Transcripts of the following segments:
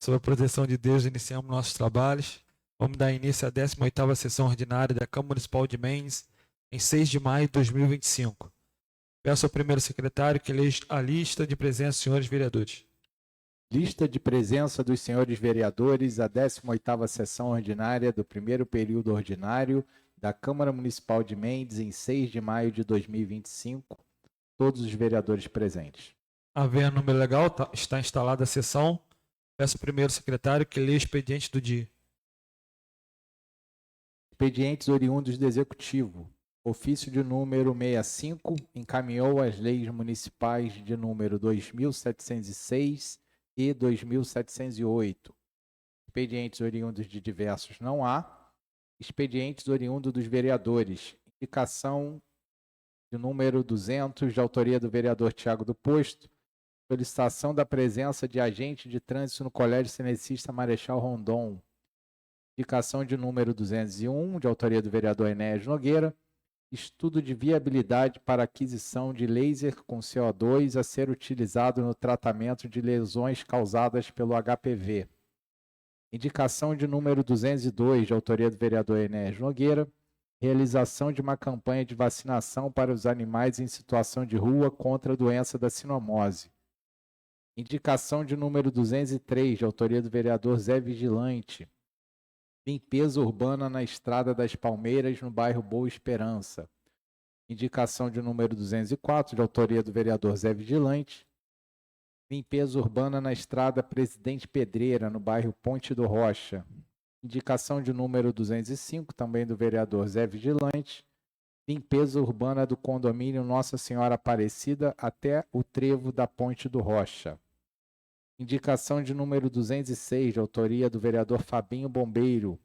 Sob a proteção de Deus, iniciamos nossos trabalhos. Vamos dar início à 18ª sessão ordinária da Câmara Municipal de Mendes, em 6 de maio de 2025. Peço ao primeiro secretário que leia a lista de presença dos senhores vereadores. Lista de presença dos senhores vereadores à 18ª sessão ordinária do primeiro período ordinário da Câmara Municipal de Mendes, em 6 de maio de 2025. Todos os vereadores presentes. Havendo número legal, está instalada a sessão. Peço ao primeiro secretário que leia o expediente do dia. Expedientes oriundos do Executivo. Ofício de número 65 encaminhou as leis municipais de número 2.706 e 2.708. Expedientes oriundos de diversos não há. Expedientes oriundos dos vereadores. Indicação de número 200, de autoria do vereador Tiago do Posto. Solicitação da presença de agente de trânsito no Colégio Cenecista Marechal Rondon. Indicação de número 201, de autoria do vereador Enéas Nogueira. Estudo de viabilidade para aquisição de laser com CO2 a ser utilizado no tratamento de lesões causadas pelo HPV. Indicação de número 202, de autoria do vereador Enéas Nogueira. Realização de uma campanha de vacinação para os animais em situação de rua contra a doença da sinomose. Indicação de número 203, de autoria do vereador Zé Vigilante. Limpeza urbana na Estrada das Palmeiras, no bairro Boa Esperança. Indicação de número 204, de autoria do vereador Zé Vigilante. Limpeza urbana na Estrada Presidente Pedreira, no bairro Ponte do Rocha. Indicação de número 205, também do vereador Zé Vigilante. Limpeza urbana do condomínio Nossa Senhora Aparecida até o trevo da Ponte do Rocha. Indicação de número 206, de autoria do vereador Fabinho Bombeiro.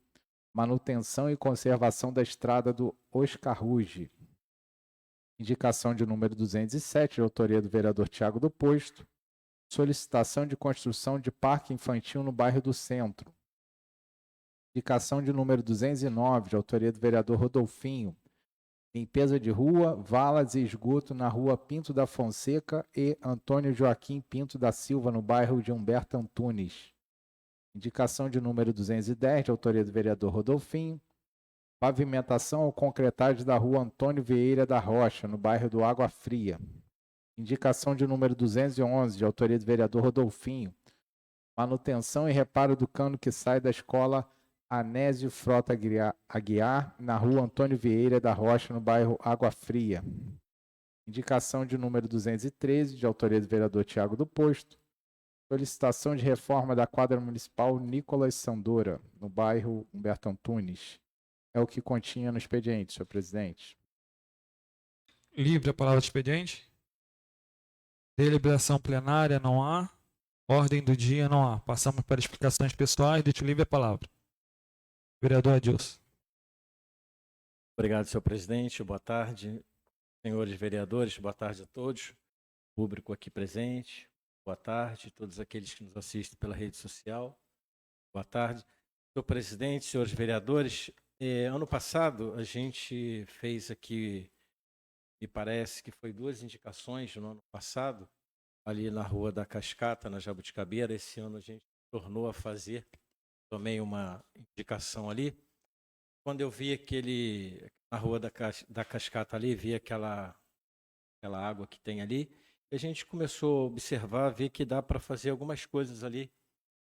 Manutenção e conservação da estrada do Oscar Ruge. Indicação de número 207, de autoria do vereador Tiago do Posto. Solicitação de construção de parque infantil no bairro do Centro. Indicação de número 209, de autoria do vereador Rodolfinho. Limpeza de rua, valas e esgoto na rua Pinto da Fonseca e Antônio Joaquim Pinto da Silva, no bairro de Humberto Antunes. Indicação de número 210, de autoria do vereador Rodolfinho. Pavimentação ou concretagem da rua Antônio Vieira da Rocha, no bairro do Água Fria. Indicação de número 211, de autoria do vereador Rodolfinho. Manutenção e reparo do cano que sai da escola Anésio Frota Aguiar, na rua Antônio Vieira da Rocha, no bairro Água Fria. Indicação de número 213, de autoria do vereador Tiago do Posto. Solicitação de reforma da quadra municipal Nicolas Sandora, no bairro Humberto Antunes. É o que continha no expediente, senhor presidente. Livre a palavra do expediente. Deliberação plenária não há. Ordem do dia não há. Passamos para explicações pessoais. Deixo livre a palavra. Vereador Adilson. Obrigado, senhor presidente. Boa tarde, senhores vereadores. Boa tarde a todos. Público aqui presente. Boa tarde. Todos aqueles que nos assistem pela rede social. Boa tarde. Senhor presidente, senhores vereadores, ano passado a gente fez aqui, me parece que foi 2 indicações no ano passado, ali na Rua da Cascata, na Jabuticabeira. Esse ano a gente tornou a fazer também uma indicação ali. Quando eu vi na Rua da Cascata ali, vi aquela água que tem ali, e a gente começou a observar, ver que dá para fazer algumas coisas ali,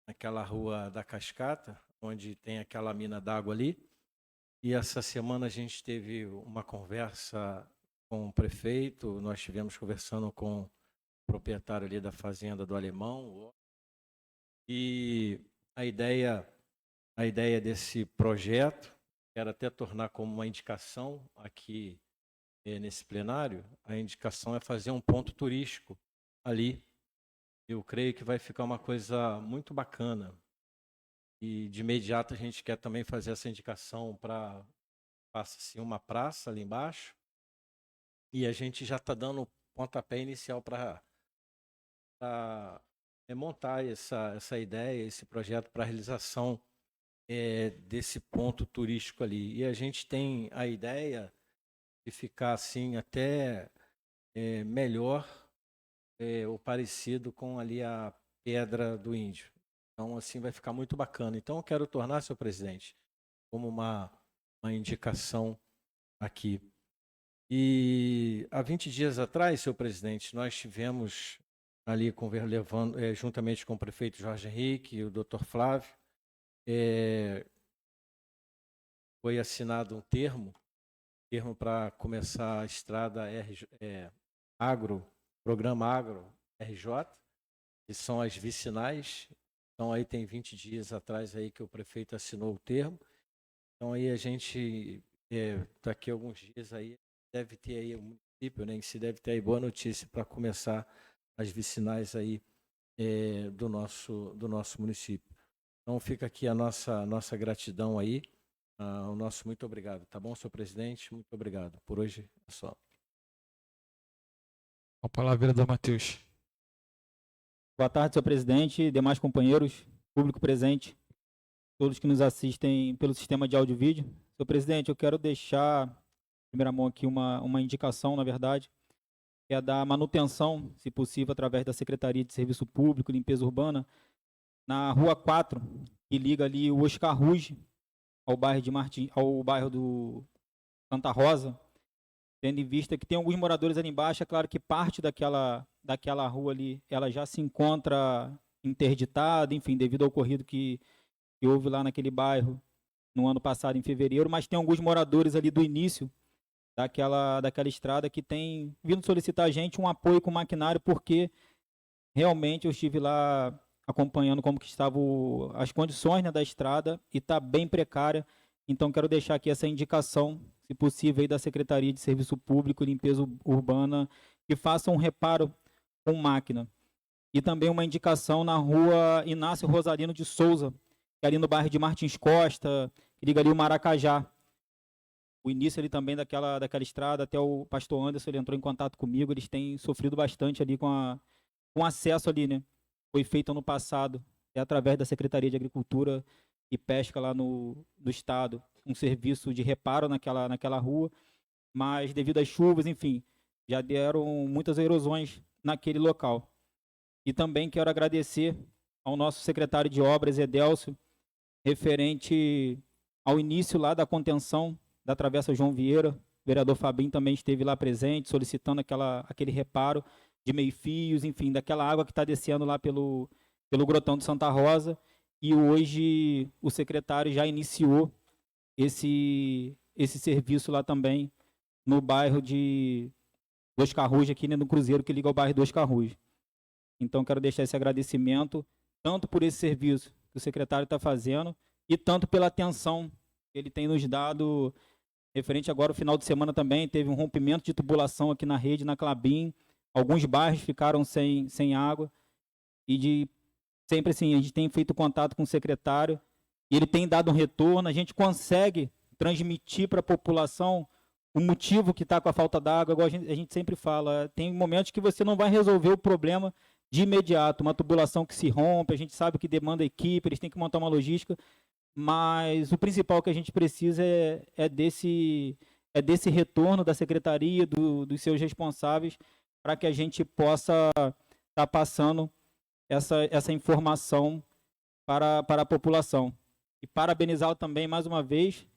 naquela Rua da Cascata, onde tem aquela mina d'água ali. E essa semana a gente teve uma conversa com o prefeito, nós estivemos conversando com o proprietário ali da fazenda do Alemão, e a ideia desse projeto era até tornar como uma indicação aqui nesse plenário. A indicação é fazer um ponto turístico ali. Eu creio que vai ficar uma coisa muito bacana. E de imediato a gente quer também fazer essa indicação para faça-se uma praça ali embaixo. E a gente já está dando o pontapé inicial para montar essa ideia, esse projeto para a realização desse ponto turístico ali. E a gente tem a ideia de ficar assim até melhor ou parecido com ali a Pedra do Índio. Então, assim, vai ficar muito bacana. Então, eu quero tornar, senhor presidente, como uma indicação aqui. E há 20 dias atrás, senhor presidente, nós tivemos ali juntamente com o prefeito Jorge Henrique e o doutor Flávio, foi assinado um termo para começar a estrada Programa Agro RJ, que são as vicinais. Então aí tem 20 dias atrás aí que o prefeito assinou o termo. Então aí a gente, daqui a alguns dias aí, deve ter aí o município, né, se deve ter aí boa notícia para começar as vicinais aí do nosso município. Então fica aqui a nossa gratidão aí, o nosso muito obrigado, tá bom, senhor presidente? Muito obrigado. Por hoje é só. A palavra é do Matheus. Boa tarde, senhor presidente, demais companheiros, público presente, todos que nos assistem pelo sistema de áudio e vídeo. Senhor presidente, eu quero deixar, em primeira mão aqui, uma indicação, na verdade, que é da manutenção, se possível, através da Secretaria de Serviço Público e Limpeza Urbana, na Rua 4, que liga ali o Oscar Ruge ao bairro do Santa Rosa, tendo em vista que tem alguns moradores ali embaixo. É claro que parte daquela rua ali, ela já se encontra interditada, enfim, devido ao ocorrido que houve lá naquele bairro no ano passado, em fevereiro, mas tem alguns moradores ali do início daquela estrada que têm vindo solicitar a gente um apoio com maquinário, porque realmente eu estive lá acompanhando como que estavam as condições, né, da estrada, e está bem precária. Então quero deixar aqui essa indicação, se possível, aí da Secretaria de Serviço Público e Limpeza Urbana, que faça um reparo com máquina. E também uma indicação na Rua Inácio Rosalino de Souza, que é ali no bairro de Martins Costa, que liga ali o Maracajá. O início ali também daquela estrada, até o pastor Anderson, ele entrou em contato comigo, eles têm sofrido bastante ali com acesso ali, né? Foi feito ano passado, através da Secretaria de Agricultura e Pesca lá do estado, um serviço de reparo naquela rua, mas devido às chuvas, enfim, já deram muitas erosões naquele local. E também quero agradecer ao nosso secretário de obras, Edélcio, referente ao início lá da contenção da Travessa João Vieira. O vereador Fabinho também esteve lá presente, solicitando aquele reparo de meio-fios, enfim, daquela água que está descendo lá pelo Grotão de Santa Rosa. E hoje o secretário já iniciou esse serviço lá também no bairro de Oscar Ruge, aqui, né, no cruzeiro que liga ao bairro do Oscar Ruge. Então quero deixar esse agradecimento, tanto por esse serviço que o secretário está fazendo, e tanto pela atenção que ele tem nos dado, referente agora ao final de semana também, teve um rompimento de tubulação aqui na rede, na Clabin, alguns bairros ficaram sem água, e sempre assim, a gente tem feito contato com o secretário, e ele tem dado um retorno, a gente consegue transmitir para a população o motivo que está com a falta d'água. Igual a gente sempre fala, tem momentos que você não vai resolver o problema de imediato, uma tubulação que se rompe, a gente sabe que demanda equipe, eles têm que montar uma logística, mas o principal que a gente precisa é desse retorno da secretaria, dos seus responsáveis, para que a gente possa estar passando essa informação para a população. E parabenizá-lo também, mais uma vez,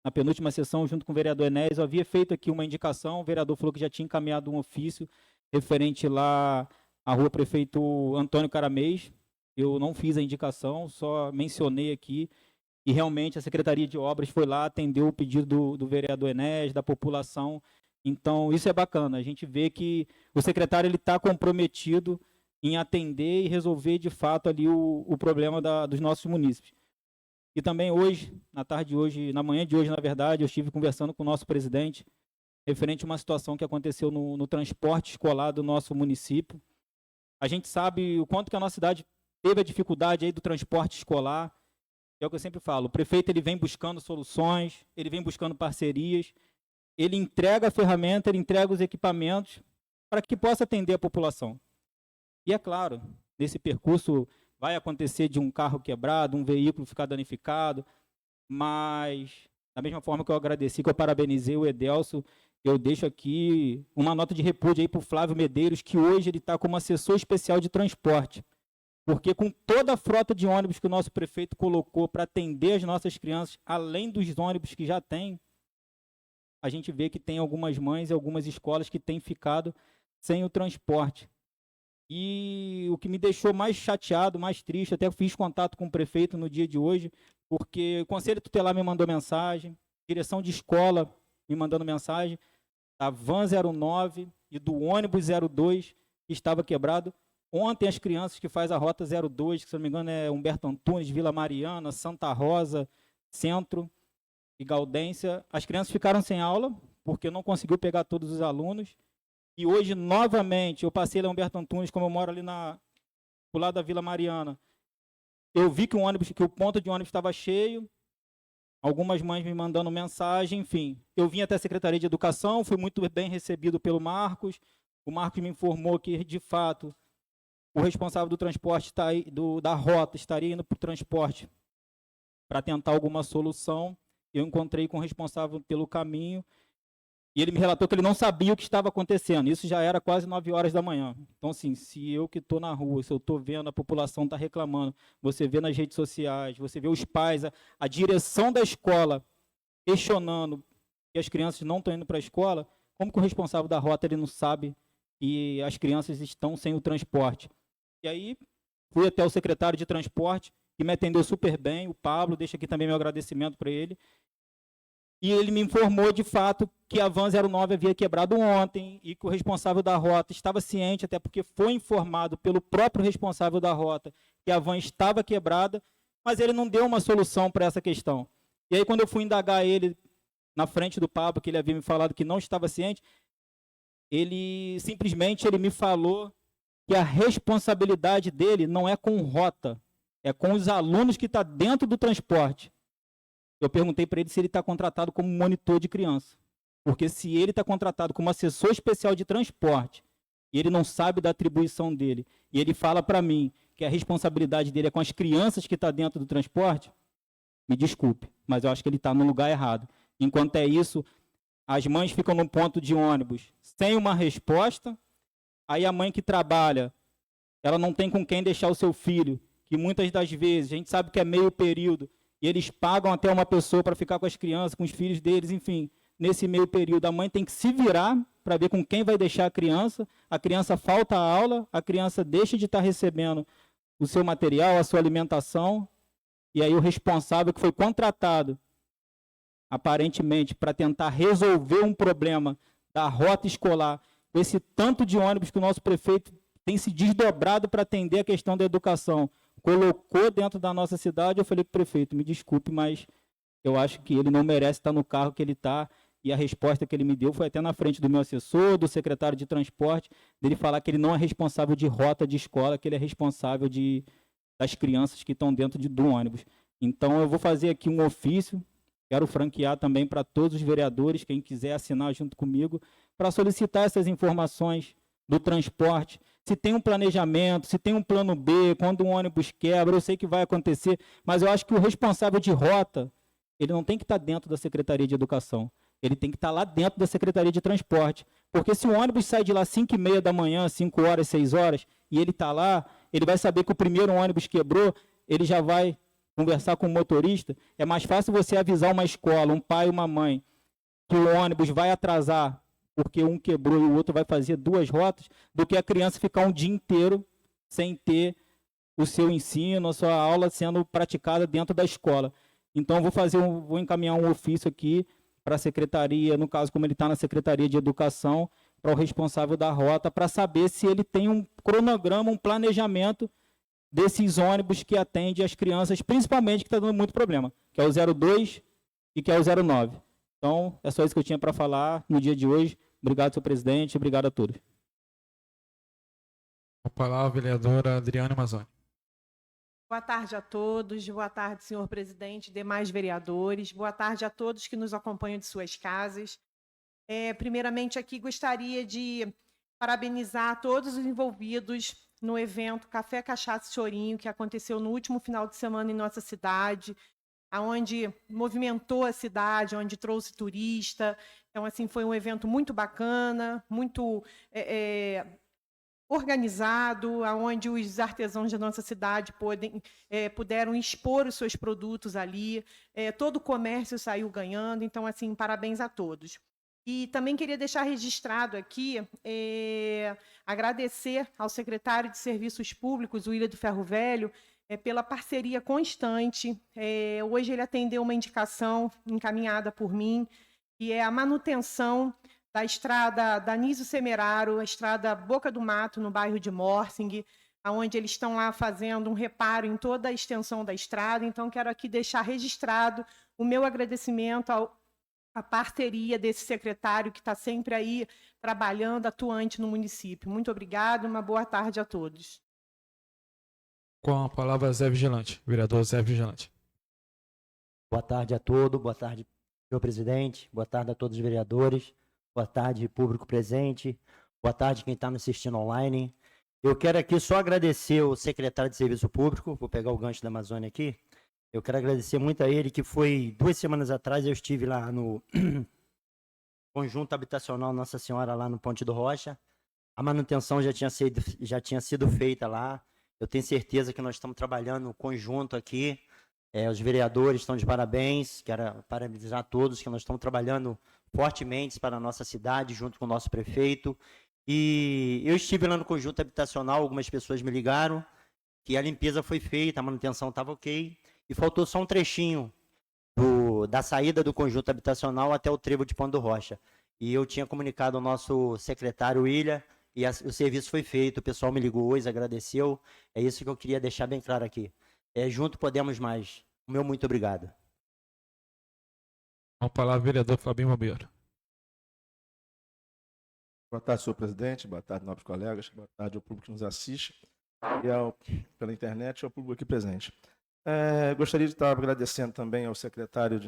na penúltima sessão, junto com o vereador Enéas, eu havia feito aqui uma indicação, o vereador falou que já tinha encaminhado um ofício referente lá à Rua Prefeito Antônio Caramês. Eu não fiz a indicação, só mencionei aqui, e realmente a Secretaria de Obras foi lá, atendeu o pedido do vereador Enéas, da população. Então, isso é bacana, a gente vê que o secretário está comprometido em atender e resolver, de fato, ali o problema dos nossos munícipes. E também hoje, na manhã de hoje, na verdade, eu estive conversando com o nosso presidente, referente a uma situação que aconteceu no transporte escolar do nosso município. A gente sabe o quanto que a nossa cidade teve a dificuldade aí do transporte escolar. É o que eu sempre falo, o prefeito ele vem buscando soluções, ele vem buscando parcerias, ele entrega a ferramenta, ele entrega os equipamentos para que possa atender a população. E é claro, nesse percurso vai acontecer de um carro quebrado, um veículo ficar danificado, mas da mesma forma que eu agradeci, que eu parabenizei o Edélcio, eu deixo aqui uma nota de repúdio aí para o Flávio Medeiros, que hoje ele está como assessor especial de transporte. Porque com toda a frota de ônibus que o nosso prefeito colocou para atender as nossas crianças, além dos ônibus que já tem, a gente vê que tem algumas mães e algumas escolas que têm ficado sem o transporte. E o que me deixou mais chateado, mais triste, até fiz contato com o prefeito no dia de hoje, porque o Conselho Tutelar me mandou mensagem, direção de escola me mandando mensagem, da Van 09 e do ônibus 02, que estava quebrado. Ontem as crianças que fazem a rota 02, que se não me engano é Humberto Antunes, Vila Mariana, Santa Rosa, Centro e Gaudência, as crianças ficaram sem aula, porque não conseguiu pegar todos os alunos. E hoje, novamente, eu passei lá Humberto Antunes, como eu moro ali do lado da Vila Mariana. Eu vi que o ponto de ônibus estava cheio, algumas mães me mandando mensagem, enfim. Eu vim até a Secretaria de Educação, fui muito bem recebido pelo Marcos. O Marcos me informou que, de fato, o responsável do transporte da rota estaria indo para o transporte para tentar alguma solução. Eu encontrei com o responsável pelo caminho e ele me relatou que ele não sabia o que estava acontecendo. Isso já era quase 9 horas da manhã. Então, assim, se eu que estou na rua, se eu estou vendo a população está reclamando, você vê nas redes sociais, você vê os pais, a direção da escola questionando que as crianças não estão indo para a escola, como que o responsável da rota ele não sabe que as crianças estão sem o transporte? E aí, fui até o secretário de transporte, que me atendeu super bem, o Pablo, deixa aqui também meu agradecimento para ele. E ele me informou, de fato, que a Van 09 havia quebrado ontem e que o responsável da rota estava ciente, até porque foi informado pelo próprio responsável da rota que a van estava quebrada, mas ele não deu uma solução para essa questão. E aí, quando eu fui indagar ele na frente do Pablo, que ele havia me falado que não estava ciente, ele me falou que a responsabilidade dele não é com rota, é com os alunos que estão dentro do transporte. Eu perguntei para ele se ele está contratado como monitor de criança. Porque se ele está contratado como assessor especial de transporte, e ele não sabe da atribuição dele, e ele fala para mim que a responsabilidade dele é com as crianças que estão dentro do transporte, me desculpe, mas eu acho que ele está no lugar errado. Enquanto é isso, as mães ficam no ponto de ônibus sem uma resposta, aí a mãe que trabalha, ela não tem com quem deixar o seu filho, que muitas das vezes, a gente sabe que é meio período, e eles pagam até uma pessoa para ficar com as crianças, com os filhos deles, enfim. Nesse meio período, a mãe tem que se virar para ver com quem vai deixar a criança falta a aula, a criança deixa de estar recebendo o seu material, a sua alimentação, e aí o responsável que foi contratado, aparentemente, para tentar resolver um problema da rota escolar, com esse tanto de ônibus que o nosso prefeito tem se desdobrado para atender a questão da educação, colocou dentro da nossa cidade, eu falei para o prefeito, me desculpe, mas eu acho que ele não merece estar no carro que ele está, e a resposta que ele me deu foi até na frente do meu assessor, do secretário de transporte, dele falar que ele não é responsável de rota de escola, que ele é responsável das crianças que estão dentro do ônibus. Então, eu vou fazer aqui um ofício, quero franquear também para todos os vereadores, quem quiser assinar junto comigo, para solicitar essas informações do transporte, se tem um planejamento, se tem um plano B, quando um ônibus quebra, eu sei que vai acontecer, mas eu acho que o responsável de rota, ele não tem que estar dentro da Secretaria de Educação, ele tem que estar lá dentro da Secretaria de Transporte, porque se o ônibus sai de lá às 5h30 da manhã, 5 horas, 6 horas, e ele está lá, ele vai saber que o primeiro ônibus quebrou, ele já vai conversar com o motorista, é mais fácil você avisar uma escola, um pai e uma mãe, que o ônibus vai atrasar, porque um quebrou e o outro vai fazer 2 rotas, do que a criança ficar um dia inteiro sem ter o seu ensino, a sua aula sendo praticada dentro da escola. Então, vou encaminhar um ofício aqui para a secretaria, no caso, como ele está na Secretaria de Educação, para o responsável da rota, para saber se ele tem um cronograma, um planejamento desses ônibus que atende as crianças, principalmente que está dando muito problema, que é o 02 e que é o 09. Então, é só isso que eu tinha para falar no dia de hoje. Obrigado, senhor presidente. Obrigado a todos. Com a palavra, a vereadora Adriana Mazzoni. Boa tarde a todos. Boa tarde, senhor presidente, demais vereadores. Boa tarde a todos que nos acompanham de suas casas. Primeiramente, aqui gostaria de parabenizar todos os envolvidos no evento Café, Cachaça e Chorinho, que aconteceu no último final de semana em nossa cidade, onde movimentou a cidade, onde trouxe turista. Então, assim, foi um evento muito bacana, muito organizado, onde os artesãos da nossa cidade puderam expor os seus produtos ali, todo o comércio saiu ganhando, então, assim, parabéns a todos. E também queria deixar registrado aqui, agradecer ao secretário de Serviços Públicos, o William do Ferro Velho, pela parceria constante. Hoje ele atendeu uma indicação encaminhada por mim, que é a manutenção da estrada Danísio Semeraro, a estrada Boca do Mato, no bairro de Morsing, onde eles estão lá fazendo um reparo em toda a extensão da estrada. Então, quero aqui deixar registrado o meu agradecimento à parceria desse secretário que está sempre aí trabalhando, atuante no município. Muito obrigada, uma boa tarde a todos. Com a palavra, Zé Vigilante. Vereador Zé Vigilante. Boa tarde a todos, boa tarde, senhor presidente, boa tarde a todos os vereadores, boa tarde, público presente, boa tarde quem está me assistindo online. Eu quero aqui só agradecer o secretário de Serviço Público, vou pegar o gancho da Amazônia aqui. Eu quero agradecer muito a ele, que foi 2 semanas atrás, eu estive lá no Conjunto Habitacional Nossa Senhora, lá no Ponte do Rocha. A manutenção já tinha sido feita lá. Eu tenho certeza que nós estamos trabalhando conjunto aqui. Os vereadores estão de parabéns. Quero parabenizar a todos, que nós estamos trabalhando fortemente para a nossa cidade, junto com o nosso prefeito. E eu estive lá no Conjunto Habitacional, algumas pessoas me ligaram, que a limpeza foi feita, a manutenção estava ok, e faltou só um trechinho da saída do Conjunto Habitacional até o trevo de Ponte do Rocha. E eu tinha comunicado ao nosso secretário William, e o serviço foi feito, o pessoal me ligou hoje, agradeceu. É isso que eu queria deixar bem claro aqui. Junto podemos mais. O meu muito obrigado. Com a palavra, vereador Fabinho Bombeiro. Boa tarde, senhor presidente. Boa tarde, nobres colegas. Boa tarde ao público que nos assiste e pela internet e ao público aqui presente. Gostaria de estar agradecendo também ao secretário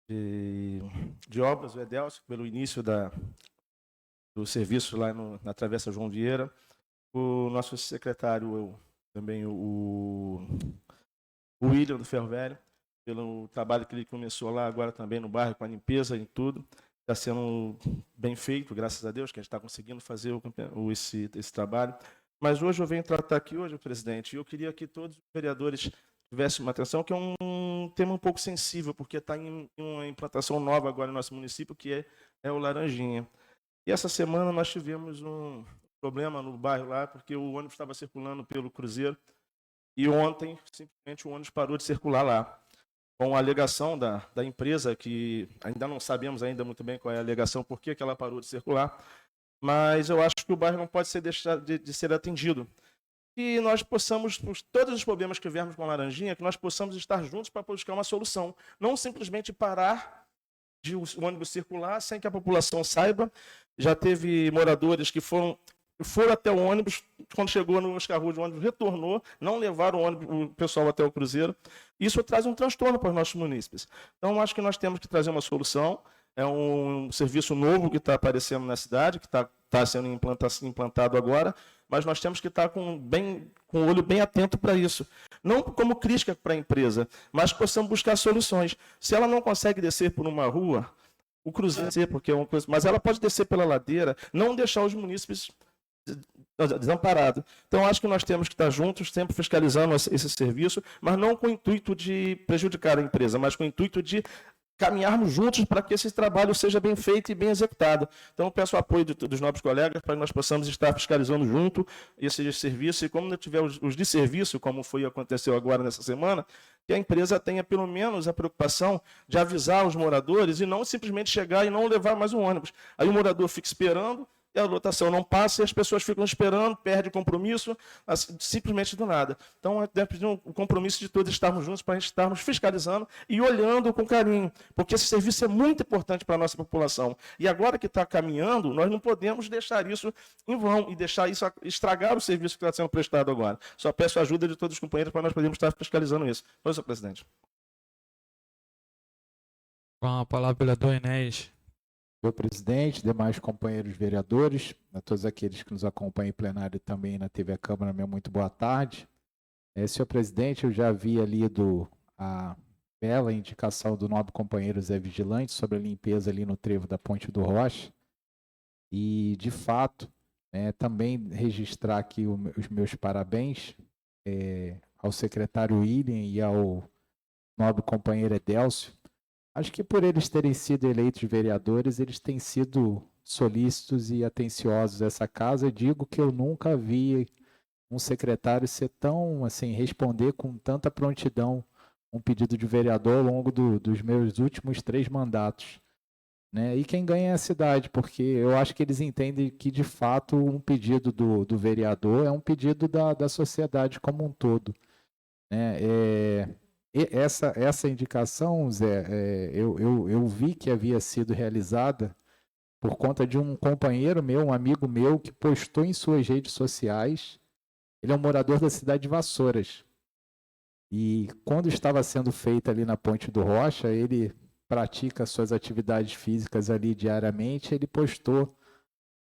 de Obras, o Edelcio, pelo início do serviço lá na Travessa João Vieira. O nosso secretário, também o William do Ferro Velho, pelo trabalho que ele começou lá agora também no bairro, com a limpeza e tudo. Está sendo bem feito, graças a Deus, que a gente está conseguindo fazer esse trabalho. Mas hoje eu venho tratar aqui, presidente, e eu queria que todos os vereadores tivessem uma atenção, que é um tema um pouco sensível, porque está em uma implantação nova agora no nosso município, que é o Laranjinha. E essa semana nós tivemos um problema no bairro lá, porque o ônibus estava circulando pelo Cruzeiro, e ontem, simplesmente, o ônibus parou de circular lá, com a alegação da empresa, que ainda não sabemos ainda muito bem qual é a alegação, por que ela parou de circular, mas eu acho que o bairro não pode deixar de ser atendido. Que nós possamos, por todos os problemas que tivermos com a Laranjinha, que nós possamos estar juntos para buscar uma solução. Não simplesmente parar de o ônibus circular sem que a população saiba. Já teve moradores que foram até o ônibus, quando chegou no Oscar Rude, o ônibus retornou, não levaram o pessoal até o Cruzeiro. Isso traz um transtorno para os nossos munícipes. Então, acho que nós temos que trazer uma solução. É um serviço novo que está aparecendo na cidade, que está sendo implantado agora, mas nós temos que estar com o olho bem atento para isso. Não como crítica para a empresa, mas possamos buscar soluções. Se ela não consegue descer por uma rua, o Cruzeiro descer, porque é uma coisa, mas ela pode descer pela ladeira, não deixar os munícipes desamparados. Então, acho que nós temos que estar juntos, sempre fiscalizando esse serviço, mas não com o intuito de prejudicar a empresa, mas com o intuito de caminharmos juntos para que esse trabalho seja bem feito e bem executado. Então, peço o apoio dos nobres colegas para que nós possamos estar fiscalizando junto esse serviço, e como não tiver os de serviço, como aconteceu agora nessa semana, que a empresa tenha pelo menos a preocupação de avisar os moradores e não simplesmente chegar e não levar mais um ônibus. Aí o morador fica esperando, e a lotação não passa, e as pessoas ficam esperando, perde o compromisso, simplesmente do nada. Então, deve pedir o compromisso de todos estarmos juntos, para a gente estarmos fiscalizando e olhando com carinho, porque esse serviço é muito importante para a nossa população. E agora que está caminhando, nós não podemos deixar isso em vão e deixar isso estragar o serviço que está sendo prestado agora. Só peço a ajuda de todos os companheiros para nós podermos estar fiscalizando isso. Pois, senhor presidente. Com a palavra, vereador Enéas. Senhor presidente, demais companheiros vereadores, a todos aqueles que nos acompanham em plenário e também na TV Câmara, meu muito boa tarde. Senhor presidente, eu já havia lido a bela indicação do nobre companheiro Zé Vigilante sobre a limpeza ali no trevo da Ponte do Rocha, e de fato Também registrar aqui os meus parabéns ao secretário William e ao nobre companheiro Edélcio. Acho que por eles terem sido eleitos vereadores, eles têm sido solícitos e atenciosos a essa casa. Eu digo que eu nunca vi um secretário ser tão, assim, responder com tanta prontidão um pedido de vereador ao longo dos meus últimos 3 mandatos. E quem ganha é a cidade, porque eu acho que eles entendem que, de fato, um pedido do vereador é um pedido da sociedade como um todo. Essa indicação, Zé, eu vi que havia sido realizada por conta de um companheiro meu, um amigo meu, que postou em suas redes sociais. Ele é um morador da cidade de Vassouras. E quando estava sendo feita ali na Ponte do Rocha, ele pratica suas atividades físicas ali diariamente, ele postou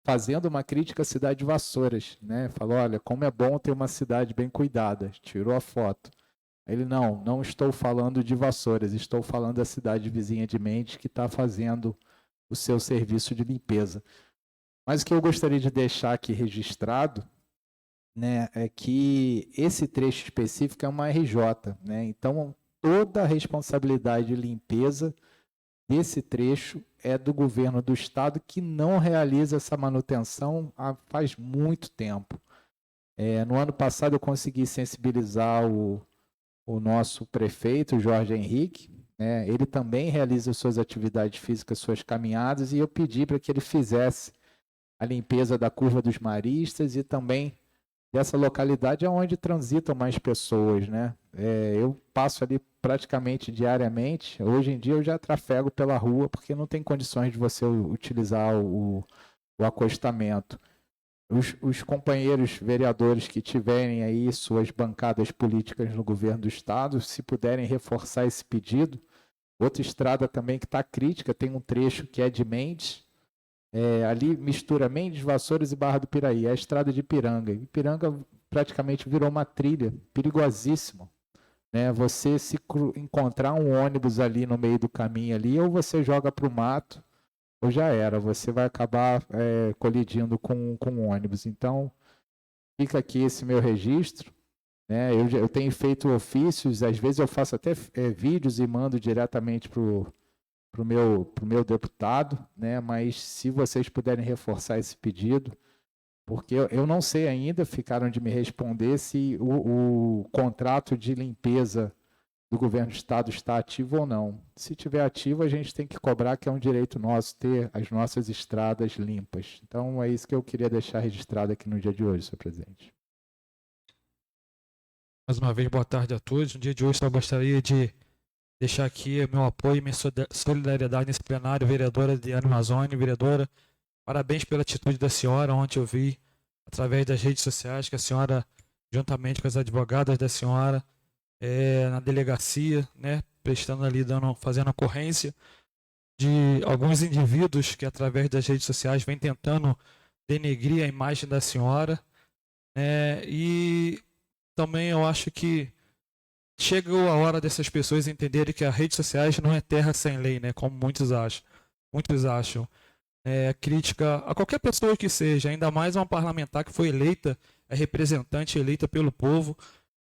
fazendo uma crítica à cidade de Vassouras, Falou, olha, como é bom ter uma cidade bem cuidada. Tirou a foto. Ele, não estou falando de Vassouras, estou falando da cidade vizinha de Mendes que está fazendo o seu serviço de limpeza. Mas o que eu gostaria de deixar aqui registrado, é que esse trecho específico é uma RJ, Então, toda a responsabilidade de limpeza desse trecho é do governo do estado, que não realiza essa manutenção faz muito tempo. No ano passado eu consegui sensibilizar o nosso prefeito, Jorge Henrique, ele também realiza suas atividades físicas, suas caminhadas, e eu pedi para que ele fizesse a limpeza da Curva dos Maristas e também dessa localidade onde transitam mais pessoas, eu passo ali praticamente diariamente. Hoje em dia eu já trafego pela rua porque não tem condições de você utilizar o acostamento. Os companheiros vereadores que tiverem aí suas bancadas políticas no governo do estado, se puderem reforçar esse pedido. Outra estrada também que está crítica, tem um trecho que é de Mendes, ali mistura Mendes, Vassouras e Barra do Piraí, é a estrada de Ipiranga. Ipiranga praticamente virou uma trilha, perigosíssimo. Você se encontrar um ônibus ali no meio do caminho ali, ou você joga para o mato, ou já era, você vai acabar colidindo com o ônibus. Então, fica aqui esse meu registro. Eu tenho feito ofícios, às vezes eu faço até vídeos e mando diretamente para o meu deputado, mas se vocês puderem reforçar esse pedido, porque eu não sei ainda, ficaram de me responder se o contrato de limpeza do governo do estado está ativo ou não. Se estiver ativo, a gente tem que cobrar, que é um direito nosso ter as nossas estradas limpas. Então, é isso que eu queria deixar registrado aqui no dia de hoje, senhor presidente. Mais uma vez, boa tarde a todos. No dia de hoje, só gostaria de deixar aqui meu apoio e minha solidariedade nesse plenário. Vereadora Diana Mazzoni, vereadora, parabéns pela atitude da senhora. Ontem eu vi, através das redes sociais, que a senhora, juntamente com as advogadas da senhora, na delegacia, prestando ali, fazendo ocorrência de alguns indivíduos que, através das redes sociais, vêm tentando denegrir a imagem da senhora. E também eu acho que chegou a hora dessas pessoas entenderem que as redes sociais não é terra sem lei, como muitos acham. Crítica a qualquer pessoa que seja, ainda mais uma parlamentar que foi eleita, é representante eleita pelo povo.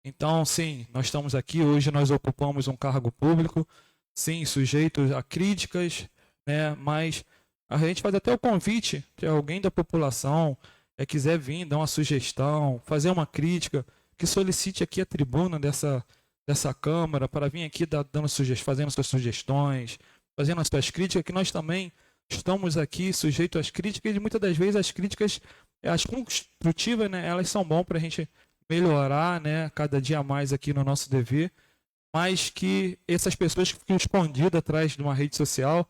Então, sim, nós estamos aqui, hoje nós ocupamos um cargo público, sim, sujeitos a críticas, mas a gente faz até o convite, que alguém da população quiser vir, dar uma sugestão, fazer uma crítica, que solicite aqui a tribuna dessa Câmara para vir aqui fazendo suas sugestões, fazendo as suas críticas, que nós também estamos aqui sujeitos às críticas, e muitas das vezes as críticas, as construtivas, elas são bom para a gente melhorar, cada dia mais aqui no nosso dever, mas que essas pessoas que ficam escondidas atrás de uma rede social,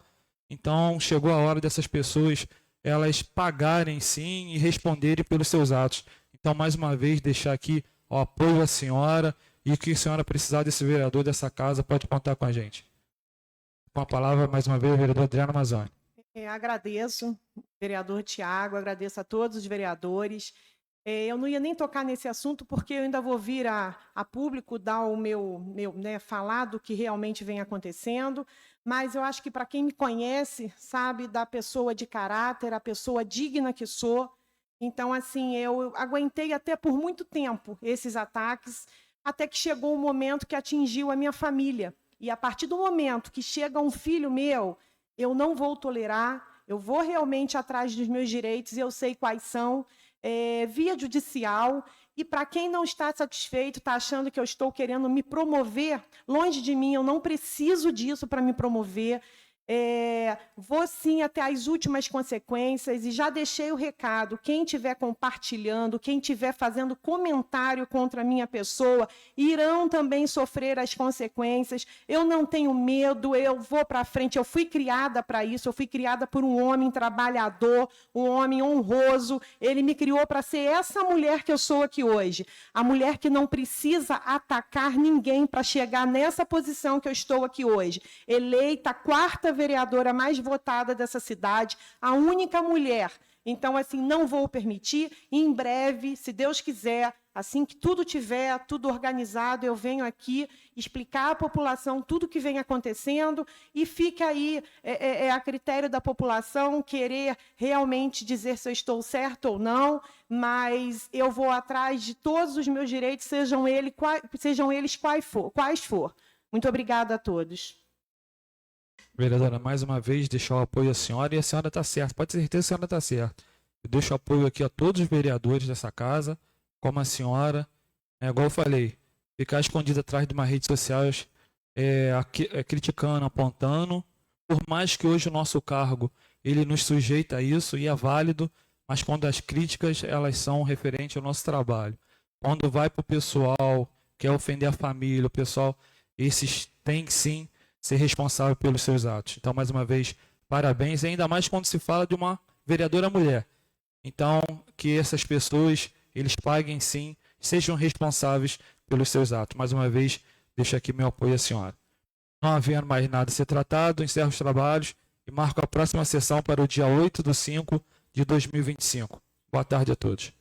então chegou a hora dessas pessoas elas pagarem sim e responderem pelos seus atos. Então, mais uma vez, deixar aqui o apoio à senhora, e que a senhora precisar desse vereador dessa casa, pode contar com a gente. Com a palavra, mais uma vez, o vereador Adriano Mazzoni. Agradeço, vereador Tiago, agradeço a todos os vereadores. Eu não ia nem tocar nesse assunto, porque eu ainda vou vir a público dar o meu falar do que realmente vem acontecendo, mas eu acho que, para quem me conhece, sabe da pessoa de caráter, a pessoa digna que sou, Então, assim, eu aguentei até por muito tempo esses ataques, até que chegou um momento que atingiu a minha família. E a partir do momento que chega um filho meu, eu não vou tolerar, eu vou realmente atrás dos meus direitos, e eu sei quais são, via judicial. E para quem não está satisfeito, está achando que eu estou querendo me promover, longe de mim, eu não preciso disso para me promover. Vou sim até as últimas consequências, e já deixei o recado: quem estiver compartilhando, quem estiver fazendo comentário contra a minha pessoa, irão também sofrer as consequências. Eu não tenho medo, eu vou para frente, eu fui criada para isso, eu fui criada por um homem trabalhador, um homem honroso, ele me criou para ser essa mulher que eu sou aqui hoje, a mulher que não precisa atacar ninguém para chegar nessa posição que eu estou aqui hoje, eleita a quarta vereadora mais votada dessa cidade, a única mulher. Então, assim, não vou permitir. Em breve, se Deus quiser, assim que tudo tiver, tudo organizado, eu venho aqui explicar à população tudo o que vem acontecendo, e fica aí a critério da população querer realmente dizer se eu estou certo ou não, mas eu vou atrás de todos os meus direitos, sejam eles quais for. Muito obrigada a todos. Vereadora, mais uma vez, deixar o apoio à senhora, e a senhora está certa, pode ter certeza que a senhora está certa. Eu deixo apoio aqui a todos os vereadores dessa casa, como a senhora, igual eu falei, ficar escondido atrás de uma rede social, criticando, apontando, por mais que hoje o nosso cargo, ele nos sujeita a isso, e é válido, mas quando as críticas, elas são referentes ao nosso trabalho. Quando vai para o pessoal, quer ofender a família, o pessoal, esses têm sim ser responsável pelos seus atos. Então, mais uma vez, parabéns, e ainda mais quando se fala de uma vereadora mulher. Então, que essas pessoas, eles paguem sim, sejam responsáveis pelos seus atos. Mais uma vez, deixo aqui meu apoio à senhora. Não havendo mais nada a ser tratado, encerro os trabalhos e marco a próxima sessão para o dia 8/5/2025. Boa tarde a todos.